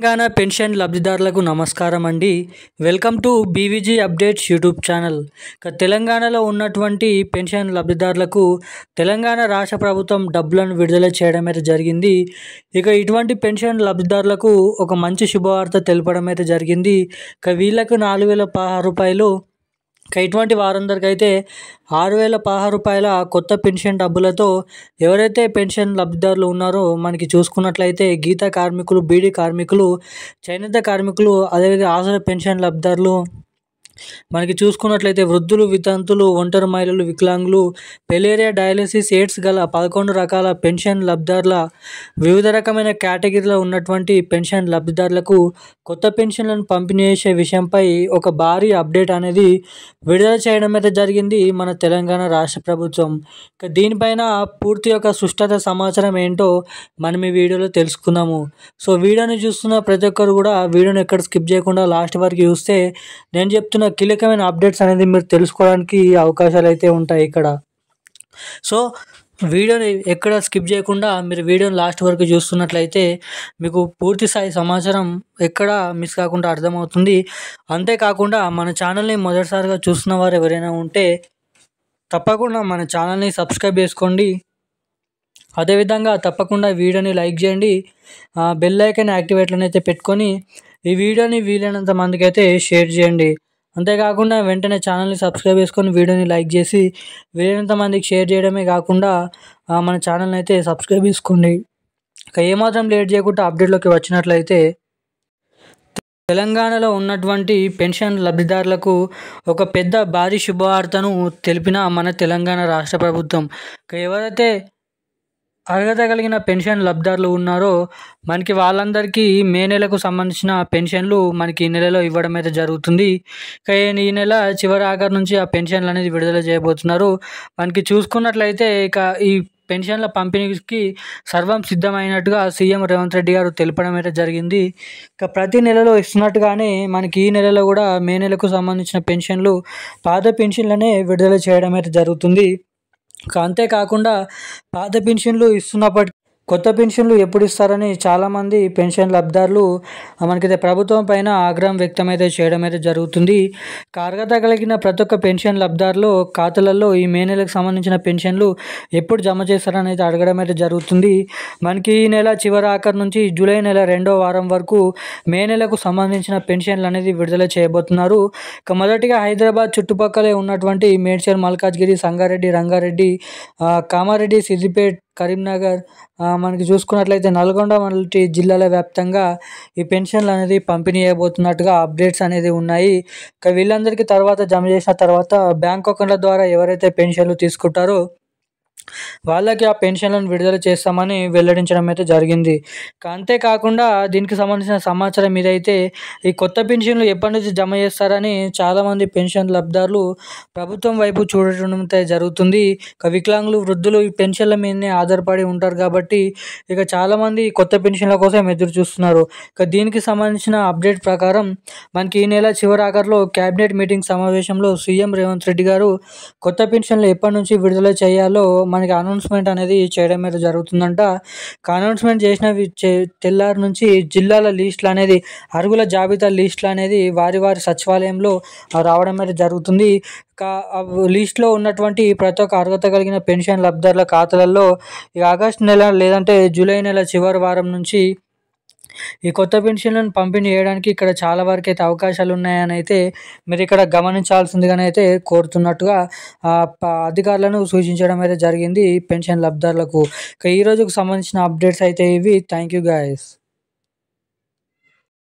Telangana pension లబ్ధిదారులకు నమస్కారం అండి. Welcome to BVG updates YouTube channel. తెలంగాణలో ఉన్నటువంటి పెన్షన్ లబ్ధిదారులకు తెలంగాణ రాష్ట్ర ప్రభుత్వం డబ్బులను విడుదల చేయడం అయితే జరిగింది. ఇటువంటి పెన్షన్ లబ్ధిదారులకు ఒక మంచి శుభవార్త తెలపడం అయితే జరిగింది. వీళ్ళకు 4,016 రూపాయలు. ఇటువంటి వారందరికైతే 6,016 రూపాయల కొత్త పెన్షన్ డబ్బులతో ఎవరైతే పెన్షన్ లబ్ధిదారులు ఉన్నారో మనకి చూసుకున్నట్లయితే గీత కార్మికులు, బీడీ కార్మికులు, చేనేత కార్మికులు, అదేవిధంగా ఆసరా పెన్షన్ లబ్ధిదారులు, మనకి చూసుకున్నట్లయితే వృద్ధులు, వితంతులు, ఒంటరి మహిళలు, వికలాంగులు, పెలేరియా, డయాలసిస్, ఎయిడ్స్ గల 11 రకాల పెన్షన్ లబ్ధిదారుల వివిధ రకమైన కేటగిరీలో ఉన్నటువంటి పెన్షన్ లబ్ధిదారులకు కొత్త పెన్షన్లను పంపిణీ చేసే విషయంపై ఒక భారీ అప్డేట్ అనేది విడుదల చేయడం అయితే జరిగింది మన తెలంగాణ రాష్ట్ర ప్రభుత్వం. దీనిపైన పూర్తి యొక్క సుష్ఠత సమాచారం ఏంటో మనం ఈ వీడియోలో తెలుసుకుందాము. సో వీడియోని చూస్తున్న ప్రతి ఒక్కరు కూడా వీడియోని ఎక్కడ స్కిప్ చేయకుండా లాస్ట్ వరకు చూస్తే నేను చెప్తున్న కీలకమైన అప్డేట్స్ అనేది మీరు తెలుసుకోవడానికి అవకాశాలు అయితే ఉంటాయి ఇక్కడ. సో వీడియోని ఎక్కడ స్కిప్ చేయకుండా మీరు వీడియోని లాస్ట్ వరకు చూస్తున్నట్లయితే మీకు పూర్తి స్థాయి సమాచారం ఎక్కడ మిస్ కాకుండా అర్థమవుతుంది. అంతేకాకుండా మన ఛానల్ని మొదటిసారిగా చూస్తున్న వారు ఎవరైనా ఉంటే తప్పకుండా మన ఛానల్ని సబ్స్క్రైబ్ చేసుకోండి. అదేవిధంగా తప్పకుండా వీడియోని లైక్ చేయండి. బెల్ ఐకాన్ యాక్టివేట్లను అయితే పెట్టుకొని ఈ వీడియోని వీలైనంత మందికి అయితే షేర్ చేయండి. అంతేకాకుండా వెంటనే ఛానల్ని సబ్స్క్రైబ్ చేసుకొని వీడియోని లైక్ చేసి వీలైనంత మందికి షేర్ చేయడమే కాకుండా మన ఛానల్ని అయితే సబ్స్క్రైబ్ చేసుకోండి. ఏమాత్రం లేట్ చేయకుండా అప్డేట్లోకి వచ్చినట్లయితే తెలంగాణలో ఉన్నటువంటి పెన్షన్ లబ్ధిదారులకు ఒక పెద్ద భారీ శుభవార్తను తెలిపిన మన తెలంగాణ రాష్ట్ర ప్రభుత్వం. ఎవరైతే అర్హత కలిగిన పెన్షన్ లబ్ధిదారులు ఉన్నారో మనకి వాళ్ళందరికీ మే నెలకు సంబంధించిన పెన్షన్లు మనకి ఈ నెలలో ఇవ్వడం అయితే జరుగుతుంది. ఈ నెల చివరి ఆఖరి నుంచి ఆ పెన్షన్లు అనేది విడుదల చేయబోతున్నారు. మనకి చూసుకున్నట్లయితే ఈ పెన్షన్ల పంపిణీకి సర్వం సిద్ధమైనట్టుగా సీఎం రేవంత్ రెడ్డి గారు తెలపడం అయితే జరిగింది. ప్రతి నెలలో ఇస్తున్నట్టుగానే మనకి ఈ నెలలో కూడా మే నెలకు సంబంధించిన పెన్షన్లు పాత పెన్షన్లనే విడుదల చేయడం అయితే జరుగుతుంది. అంతేకాకుండా పాత పెన్షన్లు ఇస్తున్నప్పటికీ కొత్త పెన్షన్లు ఎప్పుడు ఇస్తారని చాలామంది పెన్షన్ లబ్ధిదారులు మనకైతే ప్రభుత్వం పైన ఆగ్రహం వ్యక్తమైతే చేయడం అయితే జరుగుతుంది. అర్హత కలిగిన ప్రతి ఒక్క పెన్షన్ లబ్ధిదారులు ఖాతాలలో ఈ మే నెలకు సంబంధించిన పెన్షన్లు ఎప్పుడు జమ చేస్తారని అయితే అడగడం అయితే జరుగుతుంది. మనకి ఈ నెల చివరి ఆఖరి నుంచి జూలై నెల 2వ వారం వరకు మే నెలకు సంబంధించిన పెన్షన్లు అనేది విడుదల చేయబోతున్నారు. మొదటిగా హైదరాబాద్ చుట్టుపక్కలే ఉన్నటువంటి మేడ్చల్, మల్కాజ్గిరి, సంగారెడ్డి, రంగారెడ్డి, కామారెడ్డి, సిద్దిపేట్, కరీంనగర్, మనకి చూసుకున్నట్లయితే నల్గొండ వంటి జిల్లాల వ్యాప్తంగా ఈ పెన్షన్లు అనేది పంపిణీ చేయబోతున్నట్టుగా అప్డేట్స్ అనేది ఉన్నాయి. వీళ్ళందరికీ తర్వాత జమ చేసిన తర్వాత బ్యాంక్ అకౌంట్ల ద్వారా ఎవరైతే పెన్షన్లు తీసుకుంటారో వాళ్ళకి ఆ పెన్షన్లను విడుదల చేస్తామని వెల్లడించడం అయితే జరిగింది. అంతేకాకుండా దీనికి సంబంధించిన సమాచారం ఇదైతే ఈ కొత్త పెన్షన్లు ఎప్పటి నుంచి జమ చేస్తారని చాలామంది పెన్షన్ లబ్ధిదారులు ప్రభుత్వం వైపు చూడటం జరుగుతుంది. వికలాంగులు, వృద్ధులు ఈ పెన్షన్ల మీదనే ఆధారపడి ఉంటారు కాబట్టి చాలామంది కొత్త పెన్షన్ల కోసం ఎదురు చూస్తున్నారు. దీనికి సంబంధించిన అప్డేట్ ప్రకారం మనకి ఈ నెల చివరి ఆఖరిలో క్యాబినెట్ మీటింగ్ సమావేశంలో సీఎం రేవంత్ రెడ్డి గారు కొత్త పెన్షన్లు ఎప్పటి నుంచి విడుదల చేయాలో మనకి అనౌన్స్మెంట్ అనేది చేయడం అయితే జరుగుతుందంట. అనౌన్స్మెంట్ చేసిన తెల్లారి నుంచి జిల్లాల లిస్టులు అనేది అర్హుల జాబితా లిస్టులు అనేది వారి సచివాలయంలో రావడం అయితే జరుగుతుంది. లిస్టులో ఉన్నటువంటి ప్రతి ఒక్క అర్హత కలిగిన పెన్షన్ లబ్ధిదారుల ఖాతాలలో ఆగస్టు నెల లేదంటే జూలై నెల చివరి వారం నుంచి ఈ కొత్త పెన్షన్లను పంపిణీ చేయడానికి ఇక్కడ చాలా వరకు అయితే అవకాశాలు ఉన్నాయని అయితే మీరు ఇక్కడ గమనించాల్సిందిగానే అయితే కోరుతున్నట్టుగా అధికారులను సూచించడం అయితే జరిగింది పెన్షన్ లబ్ధిదారులకు. ఈ రోజుకు సంబంధించిన అప్డేట్స్ అయితే ఇవి. Thank you guys.